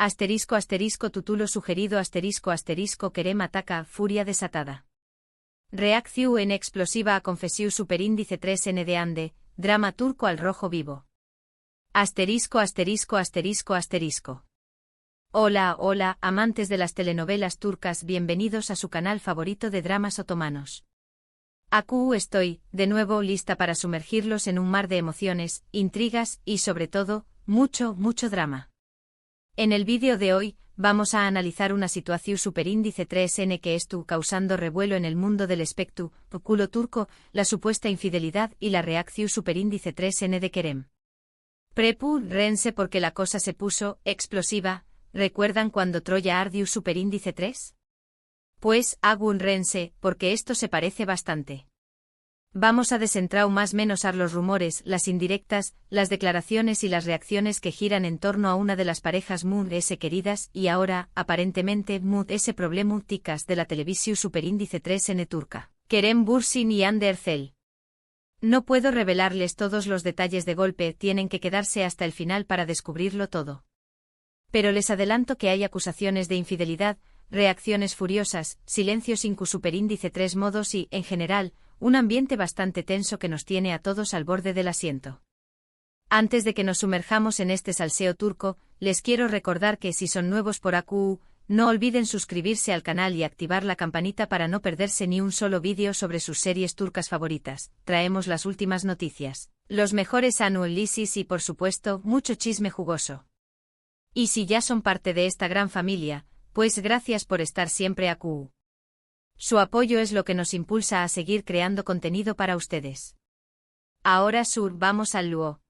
Asterisco asterisco tutulo sugerido asterisco asterisco querem ataca furia desatada. Reacciu en explosiva a confesiu superíndice 3N de ande, drama turco al rojo vivo. Asterisco asterisco asterisco asterisco. Hola, hola, amantes de las telenovelas turcas, bienvenidos a su canal favorito de dramas otomanos. Aquí estoy, de nuevo lista para sumergirlos en un mar de emociones, intrigas y sobre todo, mucho drama. En el vídeo de hoy, vamos a analizar una situación superíndice 3N que estuvo causando revuelo en el mundo del espectáculo turco, la supuesta infidelidad y la reacción superíndice 3N de Kerem. Rense porque la cosa se puso explosiva. ¿Recuerdan cuando Troya ardió superíndice 3? Pues, Agun Rense, porque esto se parece bastante. Vamos a desentrar más menos a los rumores, las indirectas, las declaraciones y las reacciones que giran en torno a una de las parejas muy queridas y ahora, aparentemente, muy problemáticas de la televisión superíndice 3N turca, Kerem Bürsin y Hande Erçel. No puedo revelarles todos los detalles de golpe, tienen que quedarse hasta el final para descubrirlo todo. Pero les adelanto que hay acusaciones de infidelidad, reacciones furiosas, silencios inclu superíndice 3 modos y, en general, un ambiente bastante tenso que nos tiene a todos al borde del asiento. Antes de que nos sumerjamos en este salseo turco, les quiero recordar que si son nuevos por AQ, no olviden suscribirse al canal y activar la campanita para no perderse ni un solo vídeo sobre sus series turcas favoritas. Traemos las últimas noticias, los mejores análisis y por supuesto, mucho chisme jugoso. Y si ya son parte de esta gran familia, pues gracias por estar siempre AQ. Su apoyo es lo que nos impulsa a seguir creando contenido para ustedes. Ahora vamos al luo.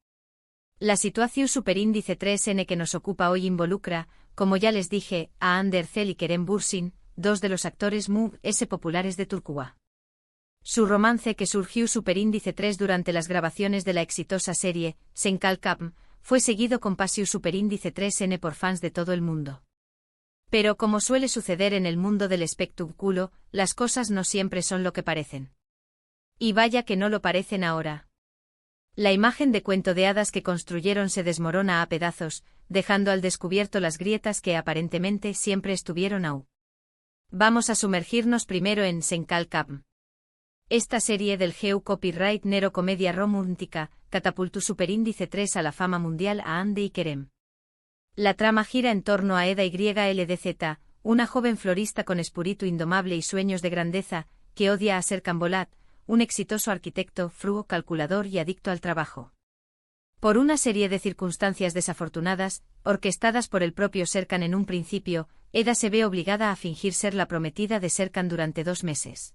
La situación superíndice 3N que nos ocupa hoy involucra, como ya les dije, a Hande Erçel y Kerem Bürsin, dos de los actores populares de Turquía. Su romance que surgió superíndice 3 durante las grabaciones de la exitosa serie, Sen Kalkam, fue seguido con pasión superíndice 3N por fans de todo el mundo. Pero como suele suceder en el mundo del espectáculo, las cosas no siempre son lo que parecen. Y vaya que no lo parecen ahora. La imagen de cuento de hadas que construyeron se desmorona a pedazos, dejando al descubierto las grietas que aparentemente siempre estuvieron aún. Vamos a sumergirnos primero en Sen Kalkam. Esta serie del GEU Copyright Nero comedia romántica, catapultó superíndice 3 a la fama mundial a Hande y Kerem. La trama gira en torno a Eda YLDZ, una joven florista con espíritu indomable y sueños de grandeza, que odia a Serkan Bolat, un exitoso arquitecto, fruo, calculador y adicto al trabajo. Por una serie de circunstancias desafortunadas, orquestadas por el propio Serkan en un principio, Eda se ve obligada a fingir ser la prometida de Serkan durante 2 meses.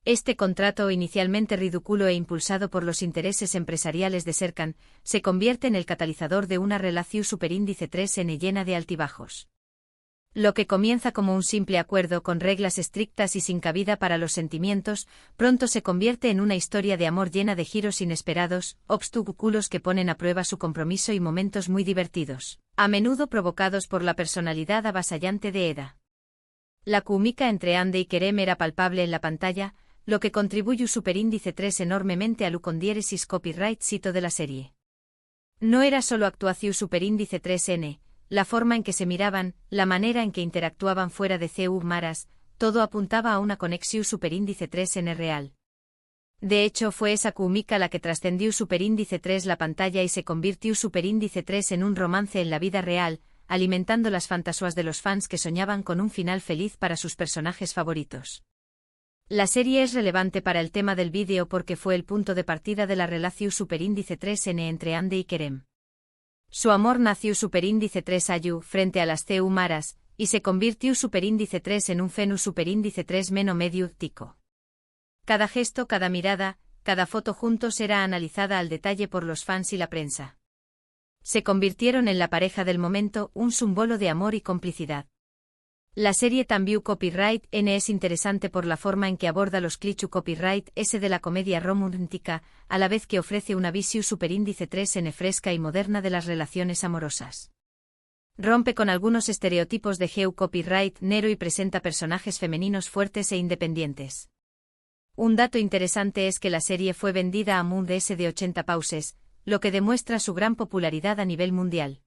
Este contrato, inicialmente ridículo e impulsado por los intereses empresariales de Serkan, se convierte en el catalizador de una relación superíndice 3N llena de altibajos. Lo que comienza como un simple acuerdo con reglas estrictas y sin cabida para los sentimientos, pronto se convierte en una historia de amor llena de giros inesperados, obstáculos que ponen a prueba su compromiso y momentos muy divertidos, a menudo provocados por la personalidad avasallante de Eda. La química entre Hande y Kerem era palpable en la pantalla, lo que contribuye superíndice 3 enormemente al condieresis copyright sito de la serie. No era solo actuación superíndice 3N, la forma en que se miraban, la manera en que interactuaban fuera de CU Maras, todo apuntaba a una conexión superíndice 3N real. De hecho fue esa química la que trascendió superíndice 3 la pantalla y se convirtió superíndice 3 en un romance en la vida real, alimentando las fantasías de los fans que soñaban con un final feliz para sus personajes favoritos. La serie es relevante para el tema del vídeo porque fue el punto de partida de la relación superíndice 3N entre Hande y Kerem. Su amor nació superíndice 3 ayu frente a las CU Maras, y se convirtió superíndice 3 en un fenu superíndice 3 meno medio tico. Cada gesto, cada mirada, cada foto juntos era analizada al detalle por los fans y la prensa. Se convirtieron en la pareja del momento, un símbolo de amor y complicidad. La serie también Copyright N es interesante por la forma en que aborda los clichés Copyright S de la comedia romántica, a la vez que ofrece una visión superíndice 3N fresca y moderna de las relaciones amorosas. Rompe con algunos estereotipos de GEU Copyright Nero y presenta personajes femeninos fuertes e independientes. Un dato interesante es que la serie fue vendida a un DS de 80 pauses, lo que demuestra su gran popularidad a nivel mundial.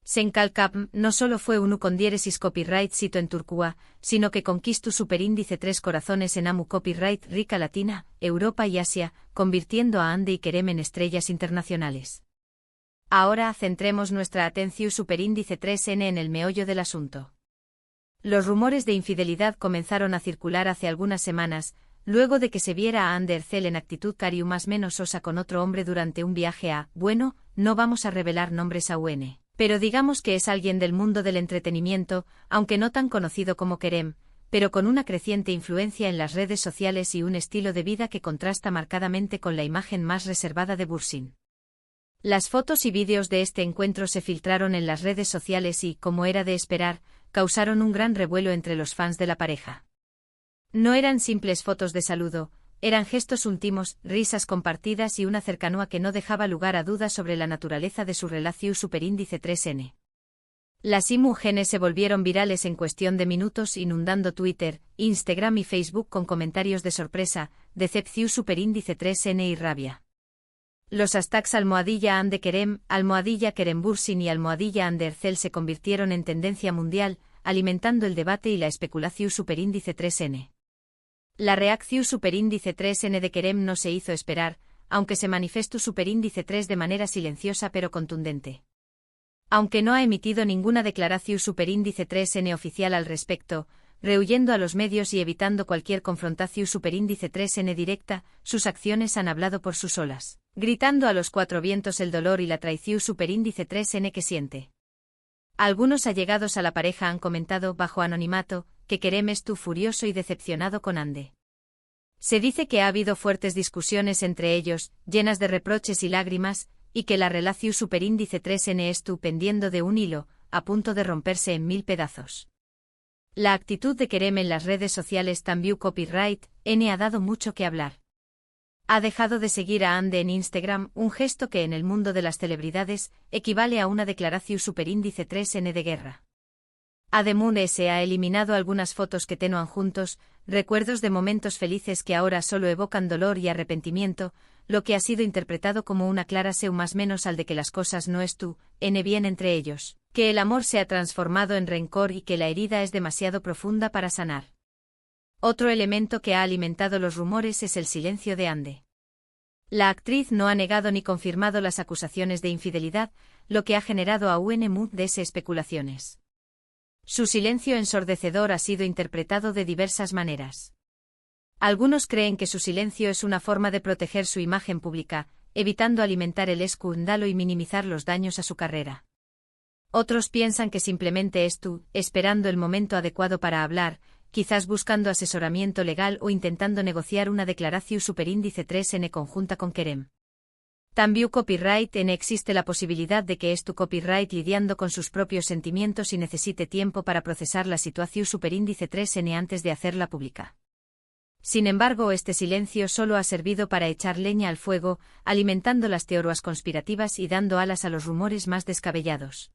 Sencalcap no solo fue un condieresis copyright sito en Turcua, sino que conquistó superíndice 3 corazones en AMU copyright Rica Latina, Europa y Asia, convirtiendo a Ande y Kerem en estrellas internacionales. Ahora centremos nuestra atención superíndice 3N en el meollo del asunto. Los rumores de infidelidad comenzaron a circular hace algunas semanas, luego de que se viera a Ande Ercel en actitud cariu más menos sosa con otro hombre durante un viaje a, bueno, no vamos a revelar nombres a UN. Pero digamos que es alguien del mundo del entretenimiento, aunque no tan conocido como Kerem, pero con una creciente influencia en las redes sociales y un estilo de vida que contrasta marcadamente con la imagen más reservada de Bursin. Las fotos y vídeos de este encuentro se filtraron en las redes sociales y, como era de esperar, causaron un gran revuelo entre los fans de la pareja. No eran simples fotos de saludo, eran gestos íntimos, risas compartidas y una cercanía que no dejaba lugar a dudas sobre la naturaleza de su relación superíndice 3N. Las imágenes se volvieron virales en cuestión de minutos, inundando Twitter, Instagram y Facebook con comentarios de sorpresa, decepción superíndice 3N y rabia. Los hashtags @Ande Kerem, @Kerem Bursin y @Ande Ercel se convirtieron en tendencia mundial, alimentando el debate y la especulación superíndice 3N. La reacción superíndice 3N de Kerem no se hizo esperar, aunque se manifestó superíndice 3 de manera silenciosa pero contundente. Aunque no ha emitido ninguna declaración superíndice 3N oficial al respecto, rehuyendo a los medios y evitando cualquier confrontación superíndice 3N directa, sus acciones han hablado por sus solas, gritando a los cuatro vientos el dolor y la traición superíndice 3N que siente. Algunos allegados a la pareja han comentado bajo anonimato que Kerem estuvo furioso y decepcionado con Ande. Se dice que ha habido fuertes discusiones entre ellos, llenas de reproches y lágrimas, y que la relación superíndice 3N estuvo pendiendo de un hilo, a punto de romperse en 1000 pedazos. La actitud de Kerem en las redes sociales también copyright N ha dado mucho que hablar. Ha dejado de seguir a Ande en Instagram, un gesto que en el mundo de las celebridades equivale a una declaración superíndice 3N de guerra. Además se ha eliminado algunas fotos que tenían juntos, recuerdos de momentos felices que ahora solo evocan dolor y arrepentimiento, lo que ha sido interpretado como una clara señal más menos al de que las cosas no están bien entre ellos, que el amor se ha transformado en rencor y que la herida es demasiado profunda para sanar. Otro elemento que ha alimentado los rumores es el silencio de Ande. La actriz no ha negado ni confirmado las acusaciones de infidelidad, lo que ha generado a muchas especulaciones. Su silencio ensordecedor ha sido interpretado de diversas maneras. Algunos creen que su silencio es una forma de proteger su imagen pública, evitando alimentar el escándalo y minimizar los daños a su carrera. Otros piensan que simplemente esperando el momento adecuado para hablar, quizás buscando asesoramiento legal o intentando negociar una declaración superíndice 3N conjunta con Kerem. También copyright N existe la posibilidad de que copyright lidiando con sus propios sentimientos y necesite tiempo para procesar la situación superíndice 3N antes de hacerla pública. Sin embargo, este silencio solo ha servido para echar leña al fuego, alimentando las teorías conspirativas y dando alas a los rumores más descabellados.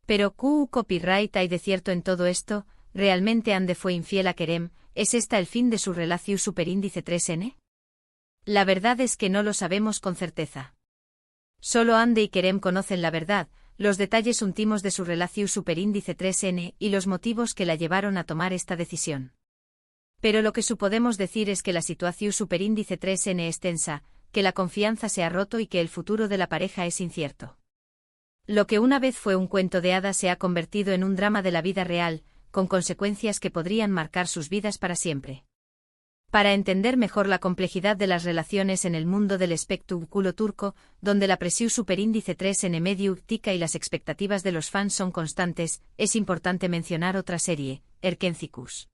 Pero copyright hay de cierto en todo esto. ¿Realmente Ande fue infiel a Kerem? ¿Es esta el fin de su relación superíndice 3N? La verdad es que no lo sabemos con certeza. Solo Ande y Kerem conocen la verdad, los detalles íntimos de su relación superíndice 3N y los motivos que la llevaron a tomar esta decisión. Pero lo que podemos decir es que la situación superíndice 3N es tensa, que la confianza se ha roto y que el futuro de la pareja es incierto. Lo que una vez fue un cuento de hadas se ha convertido en un drama de la vida real, con consecuencias que podrían marcar sus vidas para siempre. Para entender mejor la complejidad de las relaciones en el mundo del espectáculo turco, donde la presión superíndice 3N mediática y las expectativas de los fans son constantes, es importante mencionar otra serie, Erkencikus.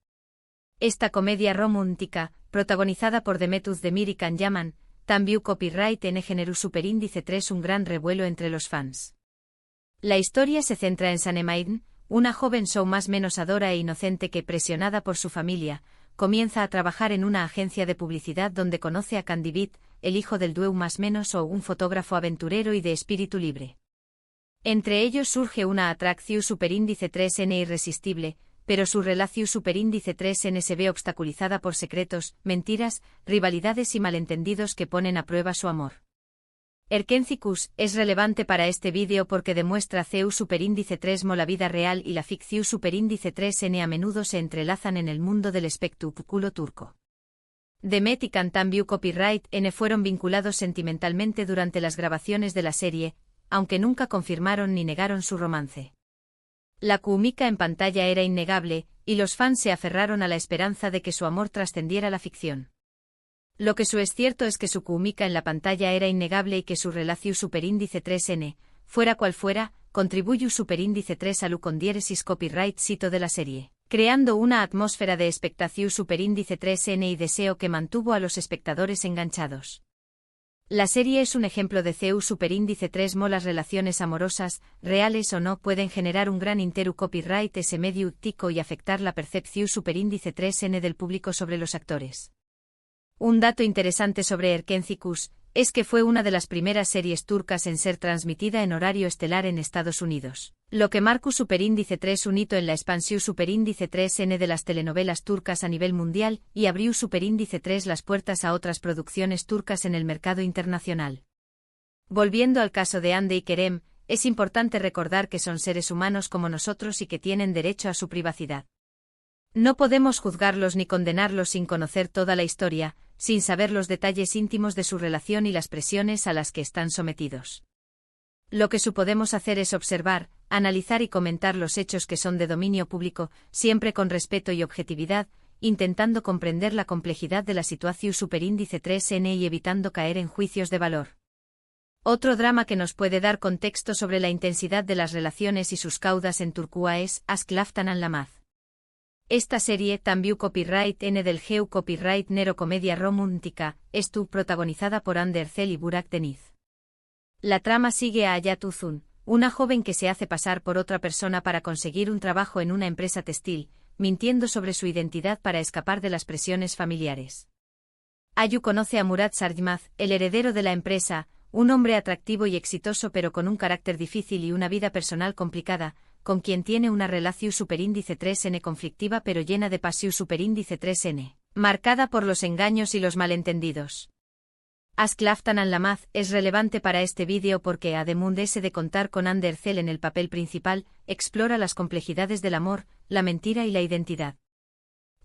Esta comedia romántica, protagonizada por Demet Özdemir y Can Yaman, también copyright N generó superíndice 3 un gran revuelo entre los fans. La historia se centra en Sanem, una joven show más menos adora e inocente que, presionada por su familia, comienza a trabajar en una agencia de publicidad donde conoce a Candibit, el hijo del dueño más menos o un fotógrafo aventurero y de espíritu libre. Entre ellos surge una atracción superíndice 3N irresistible, pero su relación superíndice 3N se ve obstaculizada por secretos, mentiras, rivalidades y malentendidos que ponen a prueba su amor. Erkencikus es relevante para este vídeo porque demuestra CEU superíndice 3 mo la vida real y la ficción superíndice 3N a menudo se entrelazan en el mundo del espectáculo turco. Demet y Cantambiu Copyright N fueron vinculados sentimentalmente durante las grabaciones de la serie, aunque nunca confirmaron ni negaron su romance. La química en pantalla era innegable, y los fans se aferraron a la esperanza de que su amor trascendiera la ficción. Lo que es cierto es que su química en la pantalla era innegable y que su relación superíndice 3N, fuera cual fuera, contribuyó superíndice 3 a con diéresis copyright sito de la serie, creando una atmósfera de expectación superíndice 3N y deseo que mantuvo a los espectadores enganchados. La serie es un ejemplo de CEU superíndice 3 mo las relaciones amorosas, reales o no, pueden generar un gran interu copyright ese medio tico y afectar la percepción superíndice 3N del público sobre los actores. Un dato interesante sobre Erkencikus es que fue una de las primeras series turcas en ser transmitida en horario estelar en Estados Unidos, lo que marcó superíndice 3 un hito en la expansión superíndice 3N de las telenovelas turcas a nivel mundial y abrió superíndice 3 las puertas a otras producciones turcas en el mercado internacional. Volviendo al caso de Hande y Kerem, es importante recordar que son seres humanos como nosotros y que tienen derecho a su privacidad. No podemos juzgarlos ni condenarlos sin conocer toda la historia, sin saber los detalles íntimos de su relación y las presiones a las que están sometidos. Lo que podemos hacer es observar, analizar y comentar los hechos que son de dominio público, siempre con respeto y objetividad, intentando comprender la complejidad de la situación superíndice 3N y evitando caer en juicios de valor. Otro drama que nos puede dar contexto sobre la intensidad de las relaciones y sus caudas en Turquía es Aşk Laftan Anlamaz. Esta serie, también copyright N del GEU copyright Nero comedia romántica, estuvo protagonizada por Hande Erçel y Burak Deniz. La trama sigue a Hayat Uzun, una joven que se hace pasar por otra persona para conseguir un trabajo en una empresa textil, mintiendo sobre su identidad para escapar de las presiones familiares. Ayu conoce a Murat Sarjmaz, el heredero de la empresa, un hombre atractivo y exitoso pero con un carácter difícil y una vida personal complicada, con quien tiene una relación superíndice 3N conflictiva pero llena de pasión superíndice 3N, marcada por los engaños y los malentendidos. Aşk Laftan Anlamaz es relevante para este vídeo porque además de contar con Hande Erçel en el papel principal, explora las complejidades del amor, la mentira y la identidad.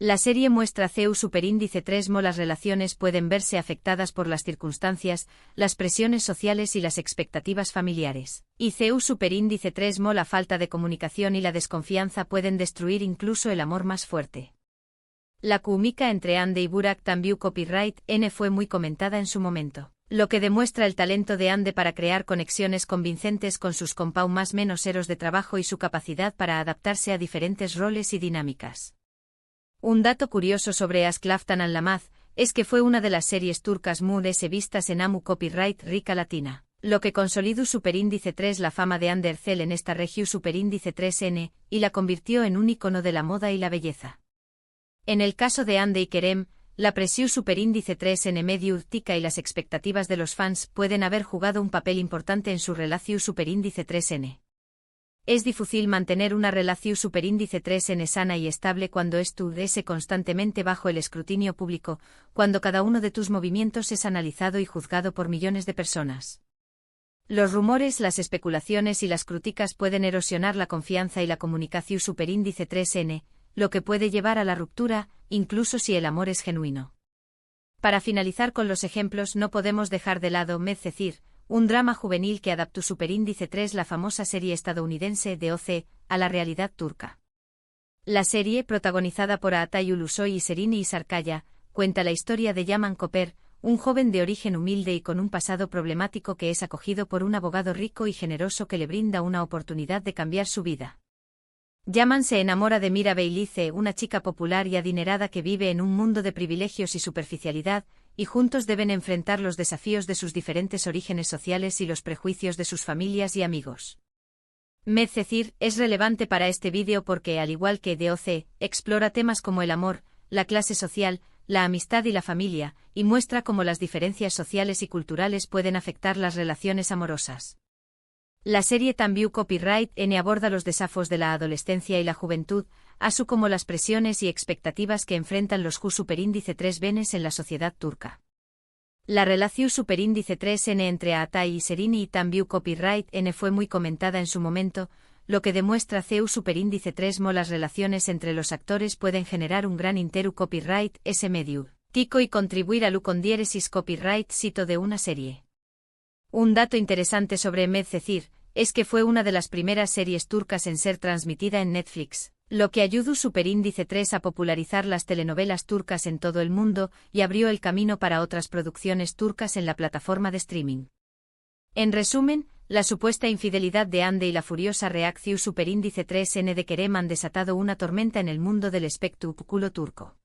La serie muestra CEU superíndice 3 mo las relaciones pueden verse afectadas por las circunstancias, las presiones sociales y las expectativas familiares. Y CEU superíndice 3 mo la falta de comunicación y la desconfianza pueden destruir incluso el amor más fuerte. La química entre Hande y Burak también copyright N fue muy comentada en su momento, lo que demuestra el talento de Hande para crear conexiones convincentes con sus más menos eros de trabajo y su capacidad para adaptarse a diferentes roles y dinámicas. Un dato curioso sobre Aşk Laftan Anlamaz es que fue una de las series turcas más vistas en AMU Copyright Rica Latina, lo que consolidó superíndice 3 la fama de Hande Erçel en esta región superíndice 3N, y la convirtió en un ícono de la moda y la belleza. En el caso de Hande y Kerem, la presión superíndice 3N medio tica y las expectativas de los fans pueden haber jugado un papel importante en su relación superíndice 3N. Es difícil mantener una relación superíndice 3N sana y estable cuando estuviese constantemente bajo el escrutinio público, cuando cada uno de tus movimientos es analizado y juzgado por millones de personas. Los rumores, las especulaciones y las críticas pueden erosionar la confianza y la comunicación superíndice 3N, lo que puede llevar a la ruptura, incluso si el amor es genuino. Para finalizar con los ejemplos, no podemos dejar de lado Medcezir, un drama juvenil que adaptó superíndice 3 la famosa serie estadounidense de OC, a la realidad turca. La serie, protagonizada por Atay Ulusoy y Serini Isarkaya, cuenta la historia de Yaman Koper, un joven de origen humilde y con un pasado problemático que es acogido por un abogado rico y generoso que le brinda una oportunidad de cambiar su vida. Yaman se enamora de Mira Beylice, una chica popular y adinerada que vive en un mundo de privilegios y superficialidad, y juntos deben enfrentar los desafíos de sus diferentes orígenes sociales y los prejuicios de sus familias y amigos. Medcezir es relevante para este vídeo porque, al igual que DOC, explora temas como el amor, la clase social, la amistad y la familia, y muestra cómo las diferencias sociales y culturales pueden afectar las relaciones amorosas. La serie también Copyright N aborda los desafíos de la adolescencia y la juventud, así como las presiones y expectativas que enfrentan los Ju superíndice 3 benes en la sociedad turca. La relación superíndice 3N entre Atay y Serini y Tambiu Copyright N fue muy comentada en su momento, lo que demuestra CEU superíndice 3 mo las relaciones entre los actores pueden generar un gran interu copyright S medio, tico y contribuir a lu con diéresis copyright sito de una serie. Un dato interesante sobre Medcezir es que fue una de las primeras series turcas en ser transmitida en Netflix, lo que ayudó superíndice 3 a popularizar las telenovelas turcas en todo el mundo y abrió el camino para otras producciones turcas en la plataforma de streaming. En resumen, la supuesta infidelidad de Hande y la furiosa reacción superíndice 3N de Kerem han desatado una tormenta en el mundo del espectáculo turco.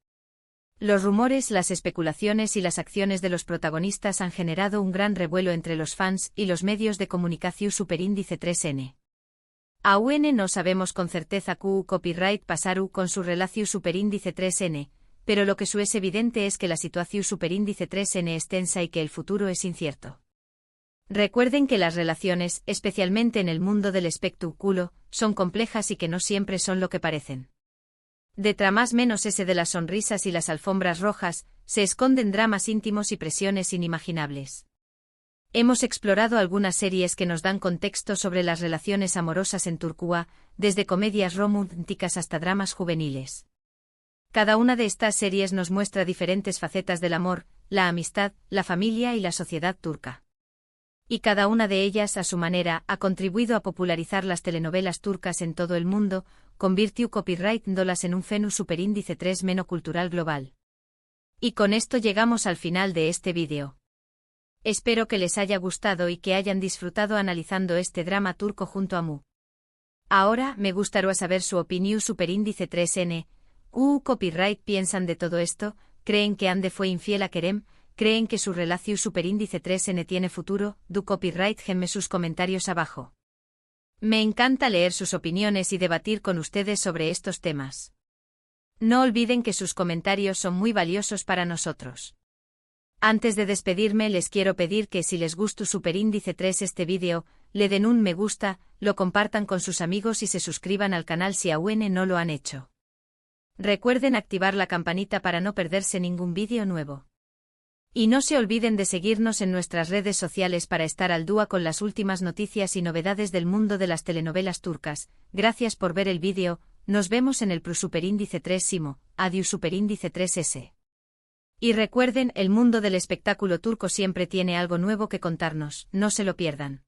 Los rumores, las especulaciones y las acciones de los protagonistas han generado un gran revuelo entre los fans y los medios de comunicación superíndice 3N. Aún no sabemos con certeza qué copyright pasaru con su relación superíndice 3N, pero lo que es evidente es que la situación superíndice 3N es tensa y que el futuro es incierto. Recuerden que las relaciones, especialmente en el mundo del espectáculo, son complejas y que no siempre son lo que parecen. Detrás más menos ese de las sonrisas y las alfombras rojas, se esconden dramas íntimos y presiones inimaginables. Hemos explorado algunas series que nos dan contexto sobre las relaciones amorosas en Turquía, desde comedias románticas hasta dramas juveniles. Cada una de estas series nos muestra diferentes facetas del amor, la amistad, la familia y la sociedad turca. Y cada una de ellas, a su manera, ha contribuido a popularizar las telenovelas turcas en todo el mundo, convirtió copyright-dólas en un fenómeno superíndice 3 cultural global. Y con esto llegamos al final de este vídeo. Espero que les haya gustado y que hayan disfrutado analizando este drama turco junto a Mu. Ahora, me gustaría saber su opinión superíndice 3N. Copyright piensan de todo esto? ¿Creen que Hande fue infiel a Kerem? ¿Creen que su relación superíndice 3N tiene futuro? Copyright genme sus comentarios abajo. Me encanta leer sus opiniones y debatir con ustedes sobre estos temas. No olviden que sus comentarios son muy valiosos para nosotros. Antes de despedirme les quiero pedir que si les gustó superíndice 3 este vídeo, le den un me gusta, lo compartan con sus amigos y se suscriban al canal si aún no lo han hecho. Recuerden activar la campanita para no perderse ningún vídeo nuevo. Y no se olviden de seguirnos en nuestras redes sociales para estar al día con las últimas noticias y novedades del mundo de las telenovelas turcas. Gracias por ver el vídeo, nos vemos en el superíndice 3 Simo, adiós superíndice 3S. Y recuerden, el mundo del espectáculo turco siempre tiene algo nuevo que contarnos, no se lo pierdan.